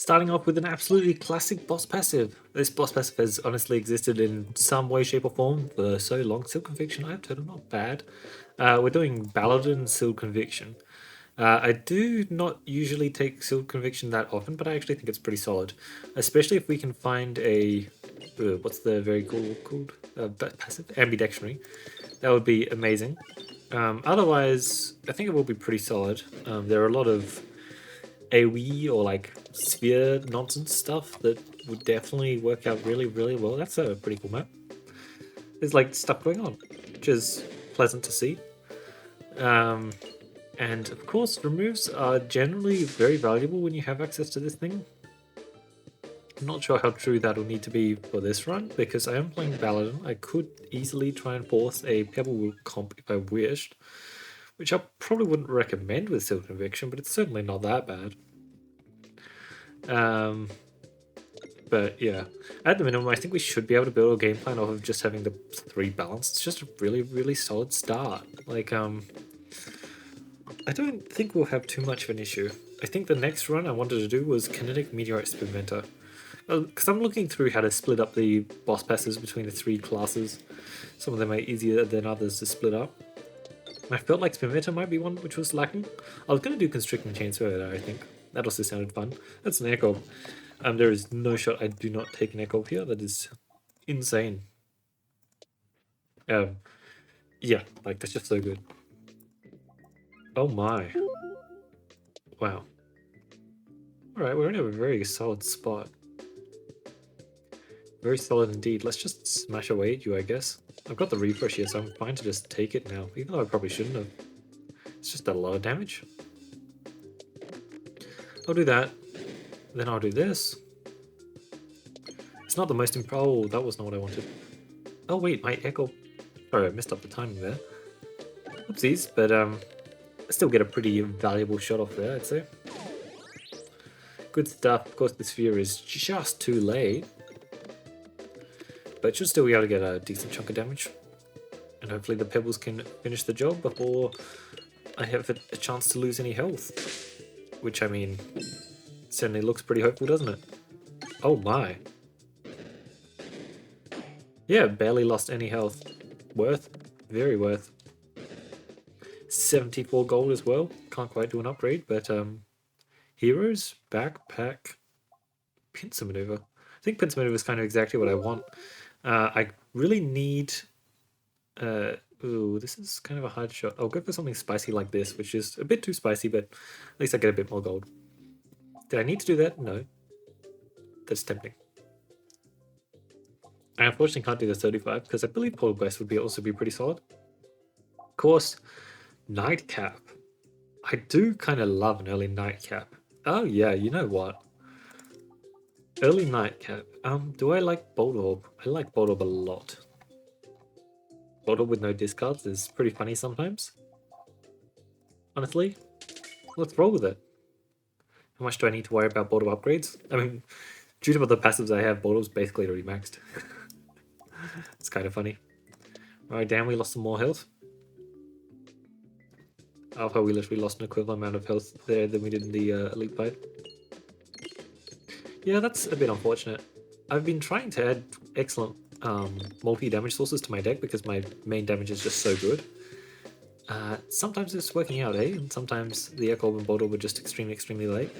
Starting off with an absolutely classic boss passive. This boss passive has honestly existed in some way, shape, or form for so long. Seal Conviction, I have total not bad. We're doing Paladin Seal Conviction. I do not usually take Sealed Conviction that often, but I actually think it's pretty solid. Especially if we can find a... what's the very cool called? Passive? Ambidextrony. That would be amazing. Otherwise, I think it will be pretty solid. There are a lot of AoE or like sphere nonsense stuff that would definitely work out really, really well. That's a pretty cool map. There's like stuff going on, which is pleasant to see. And of course, removes are generally very valuable when you have access to this thing. I'm not sure how true that'll need to be for this run, because I am playing Paladin. I could easily try and force a Pebble comp if I wished, which I probably wouldn't recommend with Seal Conviction, but it's certainly not that bad. But yeah, at the minimum, I think we should be able to build a game plan off of just having the 3 balance. It's just a really, really solid start. Like, I don't think we'll have too much of an issue. I think the next run I wanted to do was Kinetic Meteor Experimenter. Because I'm looking through how to split up the boss passes between the 3 classes. Some of them are easier than others to split up. I felt like Experimenter might be one which was lacking. I was going to do Constricting Chainsaw there, I think. That also sounded fun. That's an echo. There is no shot I do not take an echo here. That is insane. Yeah, like that's just so good. Oh my. Wow. Alright, we're in a very solid spot. Very solid indeed. Let's just smash away at you, I guess. I've got the refresh here, so I'm fine to just take it now, even though I probably shouldn't have. It's just a lot of damage. I'll do that. Then I'll do this. It's not the most Oh, that was not what I wanted. Oh wait, my echo. Sorry, I messed up the timing there. Oopsies, but I still get a pretty valuable shot off there, I'd say. Good stuff. Of course, the sphere is just too late, but should still be able to get a decent chunk of damage. And hopefully the pebbles can finish the job before I have a chance to lose any health. Which, I mean, certainly looks pretty hopeful, doesn't it? Oh my. Yeah, barely lost any health. Worth. Very worth. 74 gold as well. Can't quite do an upgrade, but heroes, backpack, pincer maneuver. I think pincer maneuver is kind of exactly what I want. I really need... ooh, this is kind of a hard shot. I'll go for something spicy like this, which is a bit too spicy, but at least I get a bit more gold. Did I need to do that? No. That's tempting. I unfortunately can't do the 35 because I believe Portal Quest would also be pretty solid. Of course, Nightcap. I do kind of love an early Nightcap. Oh yeah, you know what? Early Nightcap. Do I like Bolt Orb? I like Bolt Orb a lot. Bolt Orb with no discards is pretty funny sometimes. Honestly, let's roll with it. How much do I need to worry about Bolt Orb upgrades? I mean, due to the passives I have, Bolt Orb's basically already maxed. It's kind of funny. Alright, damn, we lost some more health. Alpha, we literally lost an equivalent amount of health there than we did in the Elite fight. Yeah, that's a bit unfortunate. I've been trying to add excellent multi-damage sources to my deck because my main damage is just so good. Sometimes it's working out, eh? And sometimes the Echo Orb and Bolt Orb are just extremely, extremely late.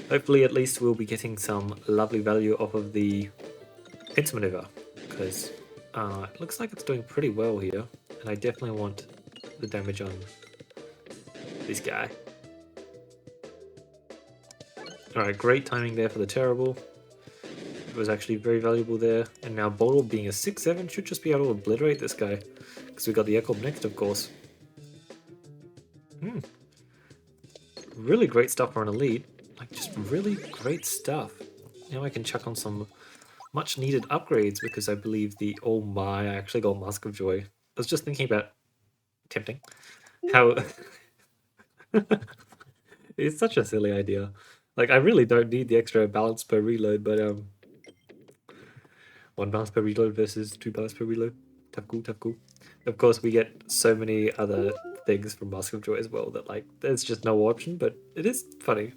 Hopefully, at least we'll be getting some lovely value off of the pincer maneuver, because it looks like it's doing pretty well here, and I definitely want the damage on this guy. Alright, great timing there for the terrible. It was actually very valuable there, and now Bolt Orb being a 6-7 should just be able to obliterate this guy, because we got the Echo Orb next, of course. Really great stuff for an elite. Like, just really great stuff. Now I can chuck on some much needed upgrades because I believe the... Oh my, I actually got Mask of Joy. I was just thinking about... Tempting. How... It's such a silly idea. Like, I really don't need the extra balance per reload, but 1 balance per reload versus 2 balance per reload. Tough cool, tough cool. Of course, we get so many other things from Mask of Joy as well that, like, there's just no option, but it is funny.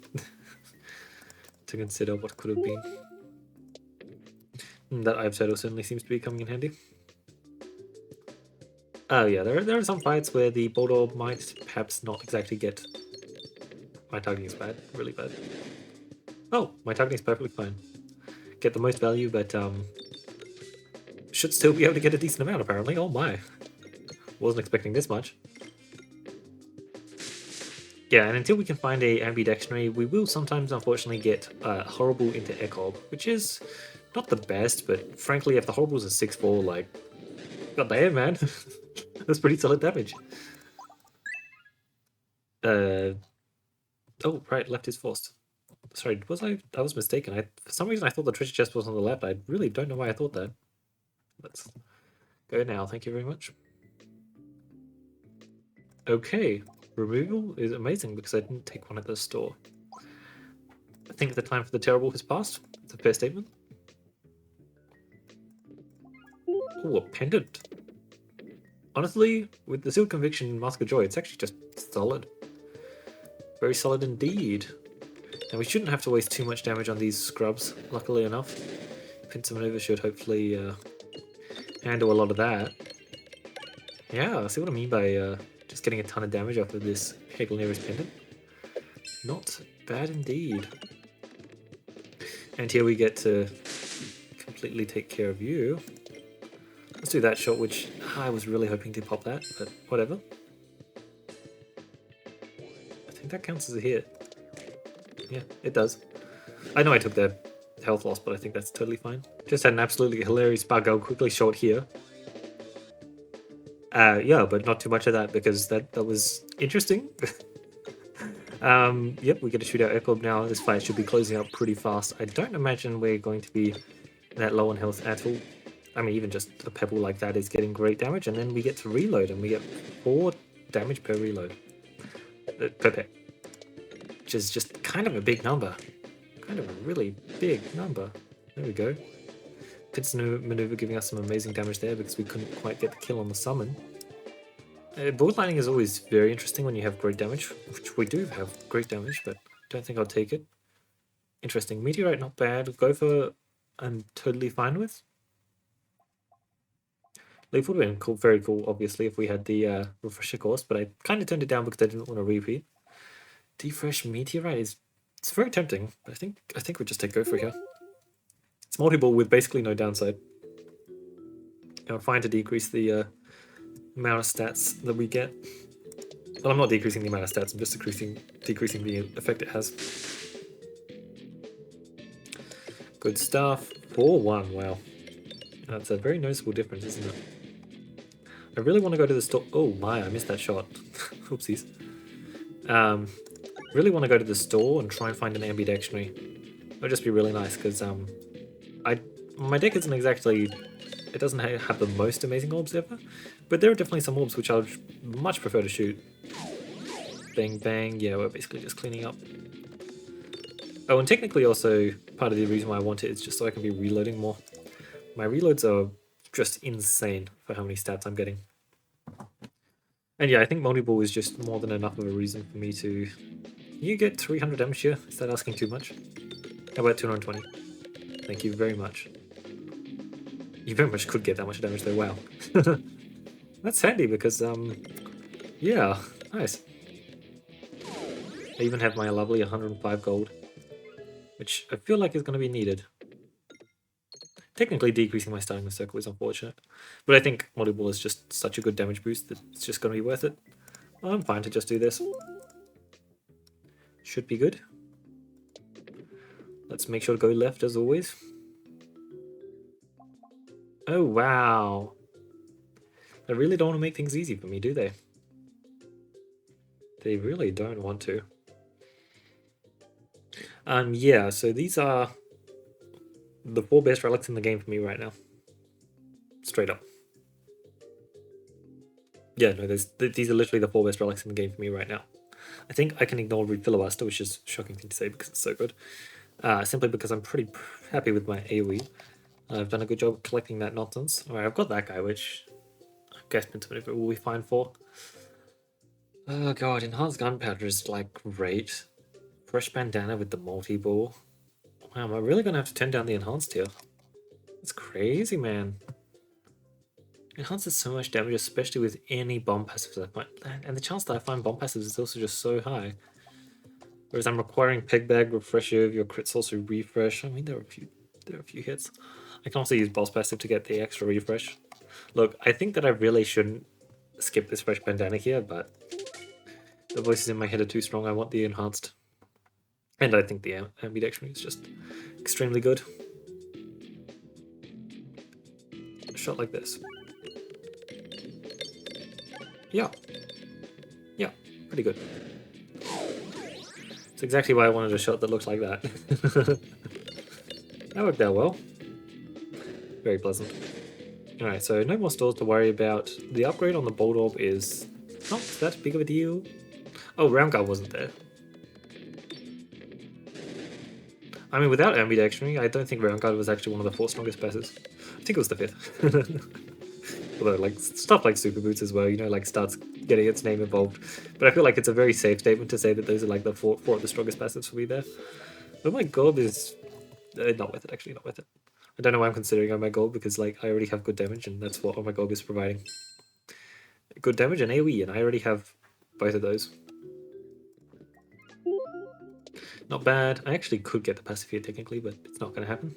to consider what could have been. That I've turtle certainly seems to be coming in handy. Oh yeah, there are some fights where the Bulldog might perhaps not exactly get... My targeting is bad, really bad. Oh, my targeting is perfectly fine. Get the most value, but should still be able to get a decent amount apparently. Oh my. Wasn't expecting this much. Yeah, and until we can find a ambidextrary, we will sometimes unfortunately get horrible into Echob, which is not the best, but frankly, if the horrible's a 6-4, like, god damn, man. That's pretty solid damage. Oh, right, left is forced. Sorry, I was mistaken. For some reason I thought the treasure chest was on the left. I really don't know why I thought that. Let's go now, thank you very much. Okay, removal is amazing because I didn't take one at the store. I think the time for the terrible has passed. It's a fair statement. Oh, a pendant. Honestly, with the Sealed Conviction and Mask of Joy, it's actually just solid. Very solid indeed. And we shouldn't have to waste too much damage on these scrubs, luckily enough. Pincer Maneuver should hopefully handle a lot of that. Yeah, see what I mean by just getting a ton of damage off of this Peglin pendant. Not bad indeed. And here we get to completely take care of you. Let's do that shot, which I was really hoping to pop that, but whatever. I think that counts as a hit. Yeah, it does. I know I took the health loss, but I think that's totally fine. Just had an absolutely hilarious bug. I'll quickly show it here. Yeah, but not too much of that because that was interesting. Yep, we get to shoot out Echo now. This fight should be closing up pretty fast. I don't imagine we're going to be that low on health at all. I mean, even just a pebble like that is getting great damage, and then we get to reload, and we get 4 damage per reload. Per peck. Which is just kind of a big number. Kind of a really big number. There we go. Pincer Maneuver giving us some amazing damage there because we couldn't quite get the kill on the summon. Borderlining is always very interesting when you have great damage, which we do have great damage, but don't think I'll take it. Interesting. Meteorite, not bad. Gopher, I'm totally fine with. Leaf would have been cool, very cool, obviously, if we had the refresher course, but I kind of turned it down because I didn't want to repeat. Defresh Meteorite it's very tempting, but I think we just take Gopher here. It's multi-ball with basically no downside. I'm fine to decrease the amount of stats that we get. Well, I'm not decreasing the amount of stats, I'm just decreasing the effect it has. Good stuff. 4-1, wow. That's a very noticeable difference, isn't it? I really want to go to the store. Oh my, I missed that shot. Oopsies. Really want to go to the store and try and find an ambidextrary. It would just be really nice because my deck isn't exactly... It doesn't have the most amazing orbs ever, but there are definitely some orbs which I would much prefer to shoot. Bang bang, yeah, we're basically just cleaning up. Oh, and technically also part of the reason why I want it is just so I can be reloading more. My reloads are just insane for how many stats I'm getting. And yeah, I think multi-ball is just more than enough of a reason for me to... You get 300 damage here? Is that asking too much? How about 220? Thank you very much. You very much could get that much damage though, wow. That's handy because, yeah, nice. I even have my lovely 105 gold, which I feel like is going to be needed. Technically decreasing my starting circle is unfortunate, but I think multi-ball is just such a good damage boost that it's just going to be worth it. I'm fine to just do this. Should be good. Let's make sure to go left as always. Oh wow. They really don't want to make things easy for me, do they? They really don't want to. Yeah, so these are the 4 best relics in the game for me right now. Straight up. Yeah, no, these are literally the 4 best relics in the game for me right now. I think I can ignore Reed Filibuster, which is a shocking thing to say because it's so good. Simply because I'm pretty happy with my AoE. I've done a good job collecting that nonsense. Alright, I've got that guy, which I guess it will be fine for. Oh god, Enhanced Gunpowder is like great. Fresh Bandana with the multi-ball. Wow, am I really gonna have to turn down the enhanced here? That's crazy, man. Enhances so much damage, especially with any bomb passives I find. And the chance that I find bomb passives is also just so high. Whereas I'm requiring Peg Bag, Refresher, your crits also refresh. I mean, there are a few hits. I can also use boss passive to get the extra refresh. Look, I think that I really shouldn't skip this fresh bandana here, but the voices in my head are too strong. I want the enhanced. And I think the ambidextrous is just extremely good. A shot like this. Yeah. Yeah, pretty good. It's exactly why I wanted a shot that looked like that. That worked out well. Very pleasant. Alright, so no more stores to worry about. The upgrade on the Bolt Orb is not that big of a deal. Oh, Round Guard wasn't there. I mean, without ambidextrous, I don't think Round Guard was actually one of the 4 strongest passes. I think it was the 5th. Although, like, stuff like Super Boots as well, you know, like, starts getting its name involved. But I feel like it's a very safe statement to say that those are, like, the four of the strongest passives for me there. But my Gob is not worth it, actually, not worth it. I don't know why I'm considering on my Gob, because, like, I already have good damage, and that's what my Gob is providing. Good damage and AoE, and I already have both of those. Not bad. I actually could get the passive here, technically, but it's not going to happen.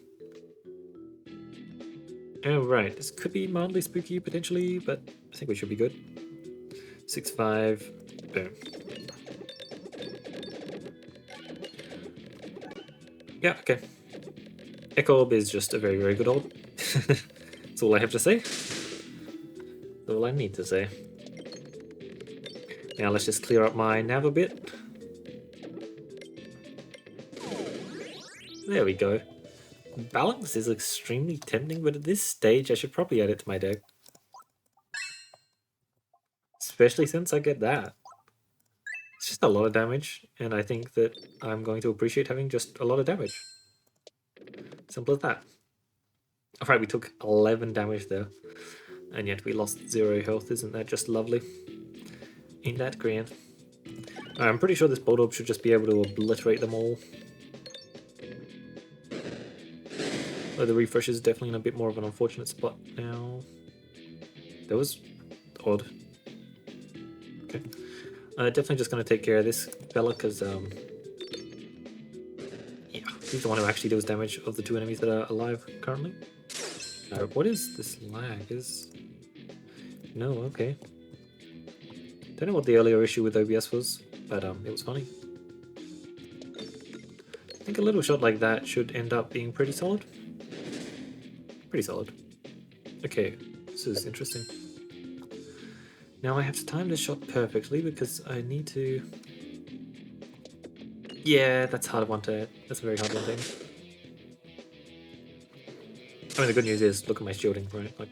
Oh, right. This could be mildly spooky, potentially, but I think we should be good. 6-5. Boom. Yeah, okay. Echo Orb is just a very, very good orb. That's all I have to say. That's all I need to say. Now let's just clear up my nav a bit. There we go. Balance is extremely tempting, but at this stage I should probably add it to my deck. Especially since I get that. It's just a lot of damage, and I think that I'm going to appreciate having just a lot of damage. Simple as that. Alright, we took 11 damage there, and yet we lost 0 health. Isn't that just lovely? Ain't that grand? I'm pretty sure this Bolt Orb should just be able to obliterate them all. Though the refresh is definitely in a bit more of an unfortunate spot now. That was odd. Okay. Definitely just going to take care of this fella, because, yeah, he's the one who actually deals damage of the 2 enemies that are alive currently. What is this lag? No, okay. Don't know what the earlier issue with OBS was, but it was funny. I think a little shot like that should end up being pretty solid. Pretty solid. Okay, this is interesting. Now I have to time this shot perfectly because I need to... Yeah, that's hard one to... That's a very hard one to aim. I mean, the good news is, look at my shielding, right? Like,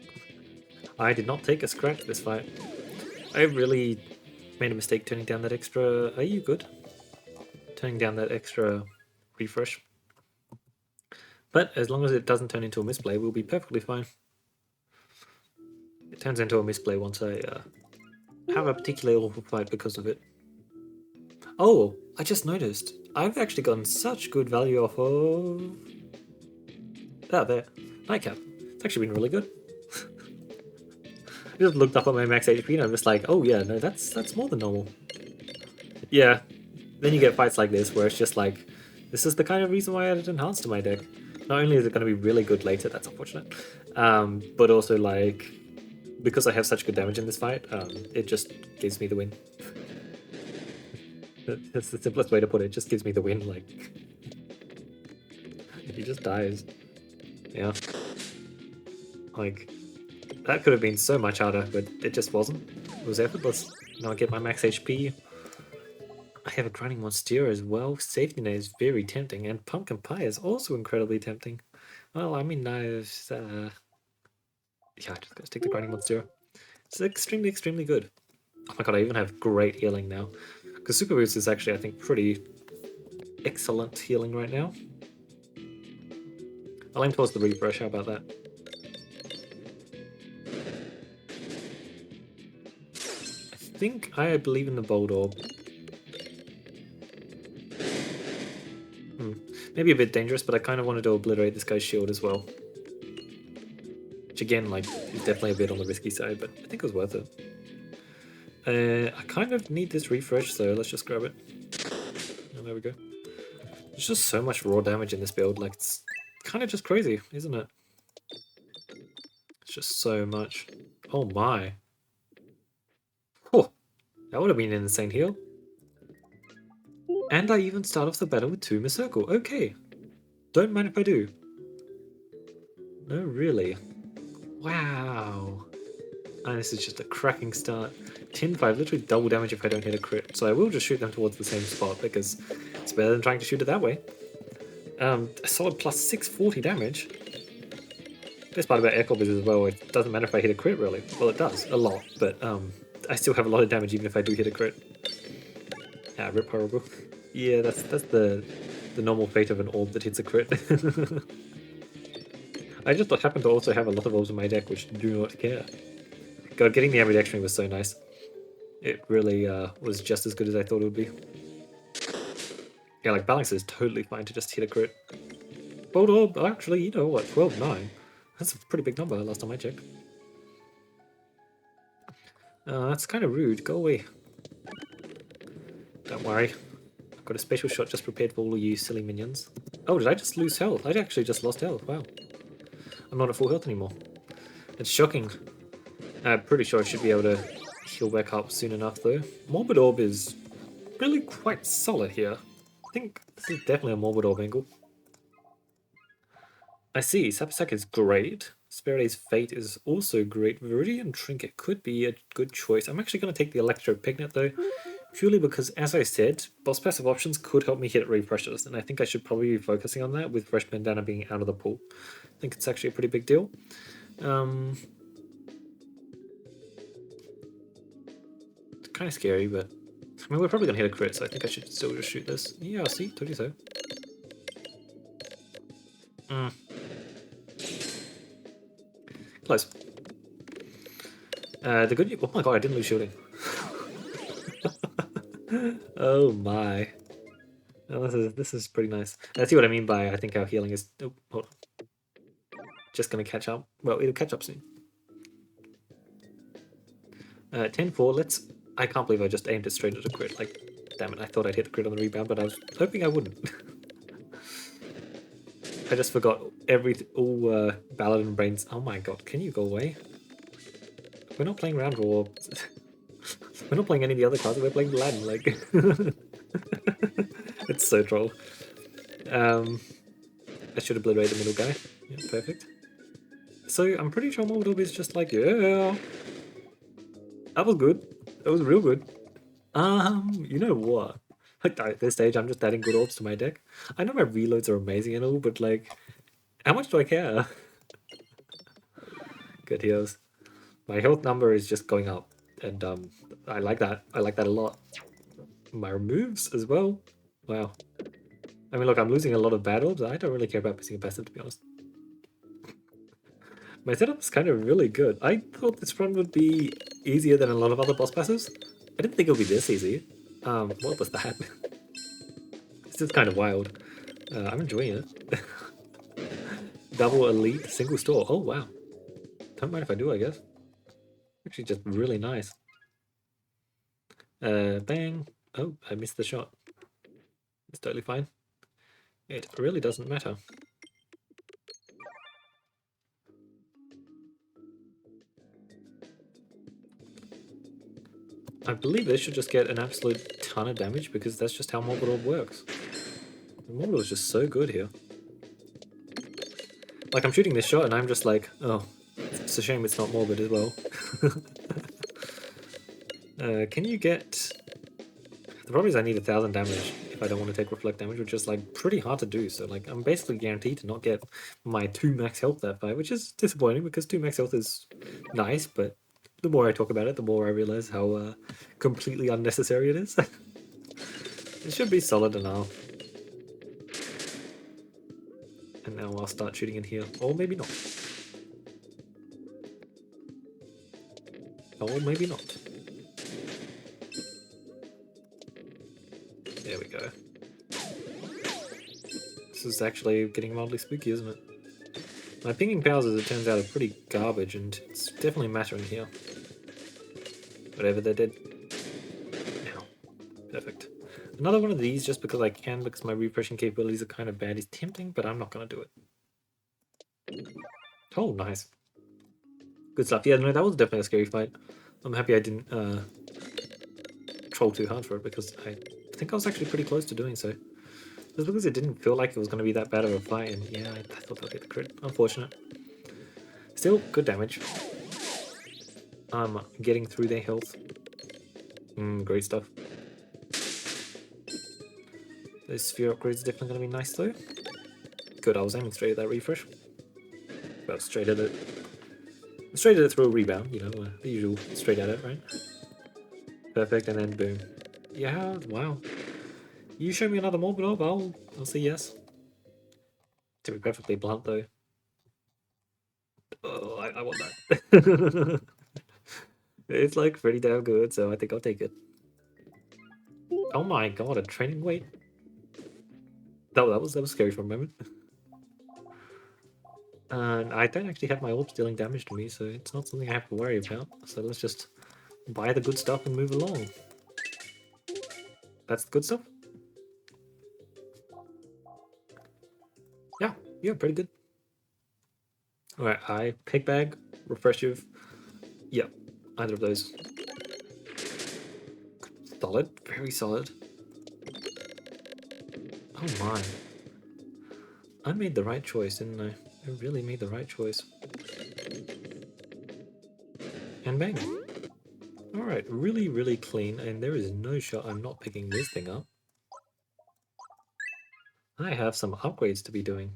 I did not take a scratch this fight. I really made a mistake turning down that extra... Are you good? Turning down that extra refresh. But as long as it doesn't turn into a misplay, we'll be perfectly fine. It turns into a misplay once I have a particularly awful fight because of it. Oh, I just noticed. I've actually gotten such good value off of... that there. Nightcap. It's actually been really good. I just looked up at my max HP and I'm just like, oh yeah, no, that's more than normal. Yeah. Then you get fights like this where it's just like, this is the kind of reason why I added Enhanced to my deck. Not only is it going to be really good later, that's unfortunate, but also like, because I have such good damage in this fight, it just gives me the win. That's the simplest way to put it, just gives me the win, like... He just dies. Yeah. Like, that could have been so much harder, but it just wasn't. It was effortless. Now I get my max HP. I have a Grinding Monster as well. Safety Net is very tempting, and Pumpkin Pie is also incredibly tempting. Well, I mean, yeah, I just gotta take the Grinding Monster. It's extremely, extremely good. Oh my god, I even have great healing now. Because Super Boost is actually, I think, pretty excellent healing right now. I'll aim towards the refresh, how about that? I think I believe in the Bolt Orb. Maybe a bit dangerous, but I kind of wanted to obliterate this guy's shield as well. Which again, like, is definitely a bit on the risky side, but I think it was worth it. I kind of need this refresh, so let's just grab it. Oh, there we go. There's just so much raw damage in this build, like, it's kind of just crazy, isn't it? It's just so much. Oh my. Oh, that would have been an insane heal. And I even start off the battle with 2 Circle. Okay. Don't mind if I do. No, really. Wow. And this is just a cracking start. 10-5, literally double damage if I don't hit a crit. So I will just shoot them towards the same spot because it's better than trying to shoot it that way. A solid plus 640 damage. Best part about Aircorp is as well, it doesn't matter if I hit a crit really. Well, it does, a lot, but I still have a lot of damage even if I do hit a crit. Ah, rip horrible. Yeah, that's the normal fate of an orb that hits a crit. I just happen to also have a lot of orbs in my deck which do not care. God, getting the ambidextrous was so nice. It really was just as good as I thought it would be. Yeah, like balance is totally fine to just hit a crit. Bolt orb, actually, you know what, 12-9. That's a pretty big number last time I checked. That's kind of rude, go away. Don't worry. I've got a special shot just prepared for all of you silly minions. Oh, did I just lose health? I actually just lost health, wow. I'm not at full health anymore. It's shocking. I'm pretty sure I should be able to heal back up soon enough though. Morbid Orb is really quite solid here. I think this is definitely a Morbid Orb angle. I see, Sapsack is great. Spiridae's Fate is also great. Viridian Trinket could be a good choice. I'm actually going to take the Electro Pignet though, purely because, as I said, boss passive options could help me hit refreshes, and I think I should probably be focusing on that with Fresh Bandana being out of the pool. I think it's actually a pretty big deal. It's kind of scary, but I mean, we're probably going to hit a crit, so I think I should still just shoot this. Yeah, see, told you so. Close. The good news. Oh my god, I didn't lose shielding. Oh my. Oh, this is pretty nice. I see what I mean by I think our healing is. Oh, hold on. Just gonna catch up. Well, it'll catch up soon. 10-4. Let's. I can't believe I just aimed it straight at a crit. Like, damn it! I thought I'd hit a crit on the rebound, but I was hoping I wouldn't. I just forgot all Paladin brains. Oh my god! Can you go away? We're not playing round war. We're not playing any of the other classes. We're playing Paladin. Like, it's so troll. I should obliterate the middle guy. Yeah, perfect. So I'm pretty sure Morbid Orb is just like, yeah, that was good. That was real good. You know what? Like at this stage, I'm just adding good orbs to my deck. I know my reloads are amazing and all, but like, how much do I care? Good heals. My health number is just going up, and I like that. I like that a lot. My removes as well. Wow. I mean, look, I'm losing a lot of bad orbs. I don't really care about missing a passive, to be honest. My setup is kind of really good. I thought this run would be easier than a lot of other boss passives. I didn't think it would be this easy. What was that? This is kind of wild. I'm enjoying it. Double elite, single store. Oh, wow. Don't mind if I do, I guess. Actually, just really nice. Bang. Oh, I missed the shot. It's totally fine. It really doesn't matter. I believe this should just get an absolute ton of damage because that's just how Morbid Orb works. Morbid Orb is just so good here. Like, I'm shooting this shot and I'm just like, oh, it's a shame it's not Morbid as well. Can you get... The problem is I need 1000 damage if I don't want to take reflect damage, which is like pretty hard to do. So like I'm basically guaranteed to not get my 2 max health that fight, which is disappointing because 2 max health is nice, but the more I talk about it, the more I realize how completely unnecessary it is. It should be solid enough. And now I'll start shooting in here. Or maybe not. Or maybe not. There we go. This is actually getting mildly spooky, isn't it? My pinging powers, as it turns out, are pretty garbage, and it's definitely mattering here. Whatever they did. Now. Perfect. Another one of these, just because I can, because my refreshing capabilities are kind of bad, is tempting, but I'm not going to do it. Oh, nice. Good stuff. Yeah, no, that was definitely a scary fight. I'm happy I didn't troll too hard for it, because I think I was actually pretty close to doing so. Just because it didn't feel like it was going to be that bad of a fight, and yeah, I thought that would get the crit. Unfortunate. Still, good damage. I'm getting through their health. Great stuff. Those sphere upgrades are definitely going to be nice though. Good, I was aiming straight at that refresh. Well, straight at it. Straight at it through a rebound, you know, the usual straight at it, right? Perfect, and then boom. Yeah, wow. You show me another mob, I'll say yes. To be perfectly blunt though. Oh, I want that. It's like pretty damn good, so I think I'll take it. Oh my god, a training weight? That was scary for a moment. And I don't actually have my orbs dealing damage to me, so it's not something I have to worry about. So let's just buy the good stuff and move along. That's the good stuff? Yeah, pretty good. Alright, I pick bag, refreshive. Yeah, either of those. Solid, very solid. Oh my. I made the right choice, didn't I? I really made the right choice. And bang. Alright, really, really clean, and there is no shot I'm not picking this thing up. I have some upgrades to be doing.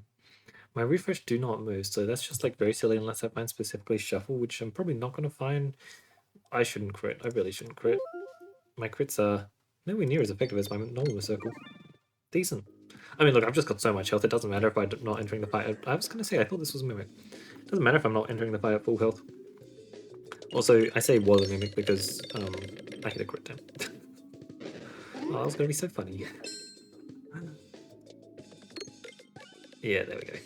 My refresh do not move, so that's just like very silly unless I find specifically shuffle, which I'm probably not going to find. I shouldn't crit. I really shouldn't crit. My crits are nowhere near as effective as my normal circle. Decent. I mean, look, I've just got so much health, it doesn't matter if I'm not entering the fight. I was going to say, I thought this was a Mimic. It doesn't matter if I'm not entering the fight at full health. Also, I say was a Mimic because I hit a crit down. Oh, that was going to be so funny. Yeah, there we go.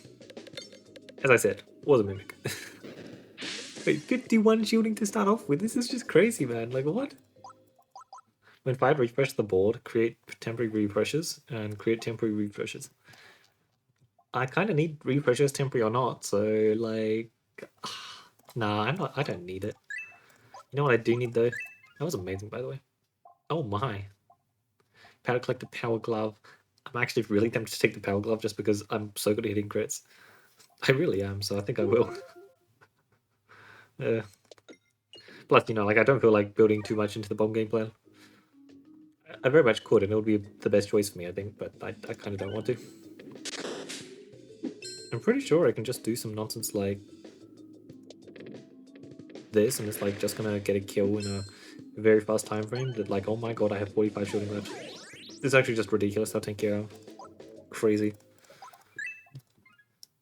As I said, was a Mimic. Wait, 51 shielding to start off with? This is just crazy, man. Like, what? When fired, refresh the board, create temporary refreshes, and create temporary refreshes. I kind of need refreshes, temporary or not, so, like... Nah, I don't need it. You know what I do need, though? That was amazing, by the way. Oh my. Powder Collector, Power Glove. I'm actually really tempted to take the Power Glove just because I'm so good at hitting crits. I really am, so I think I will. Plus, you know, like, I don't feel like building too much into the bomb game plan. I very much could, and it would be the best choice for me, I think, but I kind of don't want to. I'm pretty sure I can just do some nonsense like this, and it's like just gonna get a kill in a very fast time frame. That like, oh my god, I have 45 shooting left. It's actually just ridiculous how tanky I am. Crazy.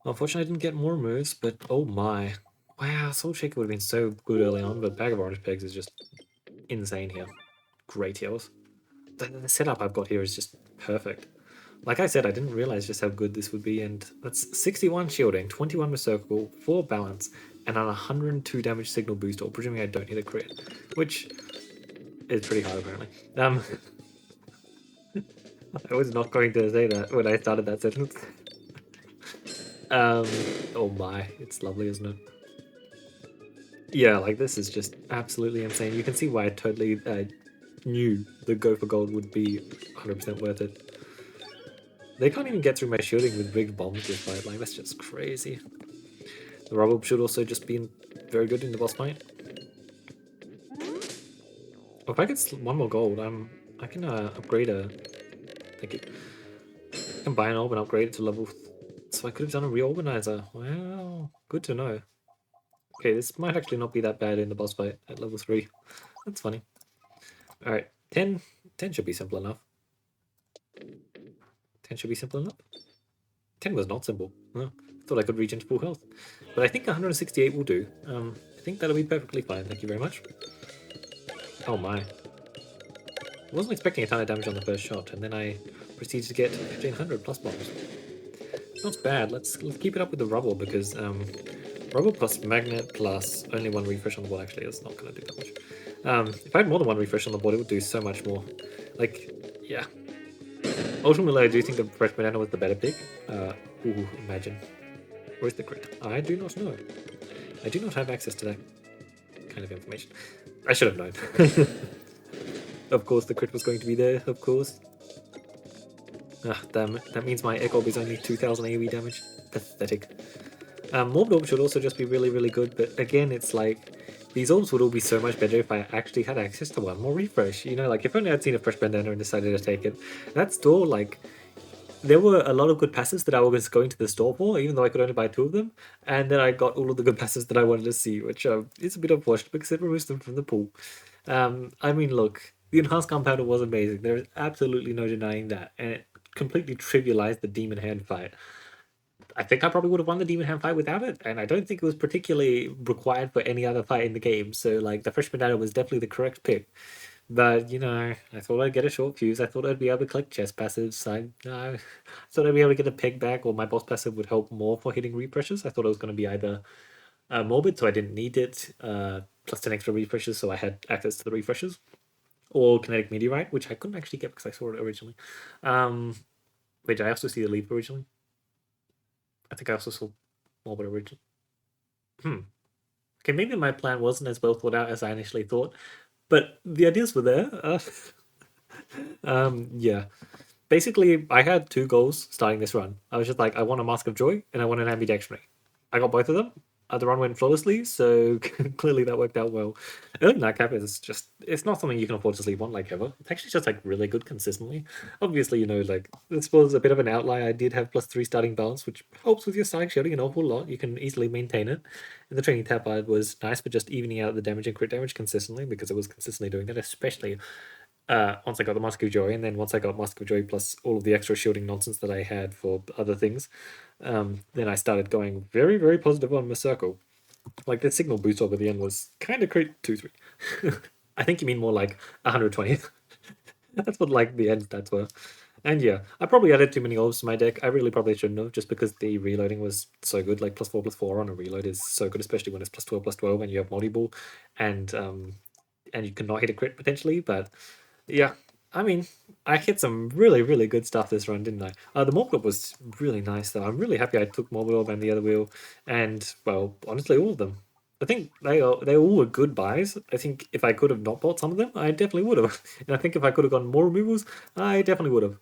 Unfortunately, I didn't get more moves, but oh my. Wow, Soul Shaker would have been so good early on, but Bag of Orange Pegs is just insane here. Great heals. The setup I've got here is just perfect. Like I said, I didn't realize just how good this would be, and that's 61 shielding, 21 Resurgical, 4 balance, and an 102 damage signal boost, or presuming I don't hit a crit, which is pretty hard apparently. I was not going to say that when I started that sentence. Oh my, it's lovely, isn't it? Yeah, like this is just absolutely insane. You can see why I totally knew the go for gold would be 100% worth it. They can't even get through my shielding with rigged bombs this fight, like that's just crazy. The rubble should also just be very good in the boss fight. Oh, if I get one more gold, I can upgrade a... Thank you. I can buy an orb and upgrade it to level... So I could have done a reorganizer. Wow, good to know. Okay, this might actually not be that bad in the boss fight at level 3. That's funny. Alright, 10 should be simple enough. 10 should be simple enough. 10 was not simple. No, I thought I could reach into full health. But I think 168 will do. I think that'll be perfectly fine, thank you very much. Oh my. I wasn't expecting a ton of damage on the first shot, and then I proceeded to get 1500 plus bombs. Not bad. Let's keep it up with the rubble because rubble plus magnet plus only one refresh on the board actually is not going to do that much. If I had more than one refresh on the board, it would do so much more. Like, yeah. Ultimately, I do think the fresh banana was the better pick. Imagine. Where's the crit? I do not know. I do not have access to that kind of information. I should have known. Of course, the crit was going to be there. Of course. Ah, damn it. That means my Echob is only 2000 AoE damage. Pathetic. Morbid Orb should also just be really, really good, but again, it's like, these orbs would all be so much better if I actually had access to one more refresh. You know, like, if only I'd seen a fresh bandana and decided to take it. That store, like, there were a lot of good passes that I was going to the store for, even though I could only buy two of them, and then I got all of the good passes that I wanted to see, which is a bit unfortunate because it removes them from the pool. I mean, look, the enhanced compounder was amazing. There is absolutely no denying that, and it completely trivialized the demon hand fight. I think I probably would have won the demon hand fight without it, and I don't think it was particularly required for any other fight in the game. So, like, the freshman data was definitely the correct pick. But you know, I thought I'd get a short fuse. I thought I'd be able to collect chest passives. I thought I'd be able to get a peg back, or my boss passive would help more for hitting refreshes. I thought it was going to be either morbid, so I didn't need it, plus 10 extra refreshes, so I had access to the refreshes, or kinetic meteorite, which I couldn't actually get because I saw it originally. Wait, did I also see the leap originally? I think I also saw morbid originally. Hmm. Okay, maybe my plan wasn't as well thought out as I initially thought, but the ideas were there. Yeah. Basically, I had two goals starting this run. I was just like, I want a Mask of Joy and I want an ambidextrony. I got both of them. The run went flawlessly, so clearly that worked out well. Early Nightcap is just, it's not something you can afford to sleep on like ever. It's actually just like really good consistently. Obviously, you know, like this was a bit of an outlier. I did have +3 starting balance, which helps with your starting shielding an awful lot. You can easily maintain it. And the training tabard was nice for just evening out the damage and crit damage consistently because it was consistently doing that, especially once I got the Mask of Joy, and then once I got Mask of Joy plus all of the extra shielding nonsense that I had for other things, then I started going very, very positive on my circle. Like the signal boost over the end was kind of great 2-3. I think you mean more like 120. That's what like the end stats were. And yeah, I probably added too many orbs to my deck. I really probably shouldn't have, just because the reloading was so good. Like +4/+4 on a reload is so good, especially when it's +12/+12 and you have multiple, and you cannot hit a crit potentially. But yeah, I mean, I hit some really, really good stuff this run, didn't I? The Morgul was really nice, though. I'm really happy I took Morgul and the other wheel, and, well, honestly, all of them. I think they all were good buys. I think if I could have not bought some of them, I definitely would have. And I think if I could have gotten more removals, I definitely would have.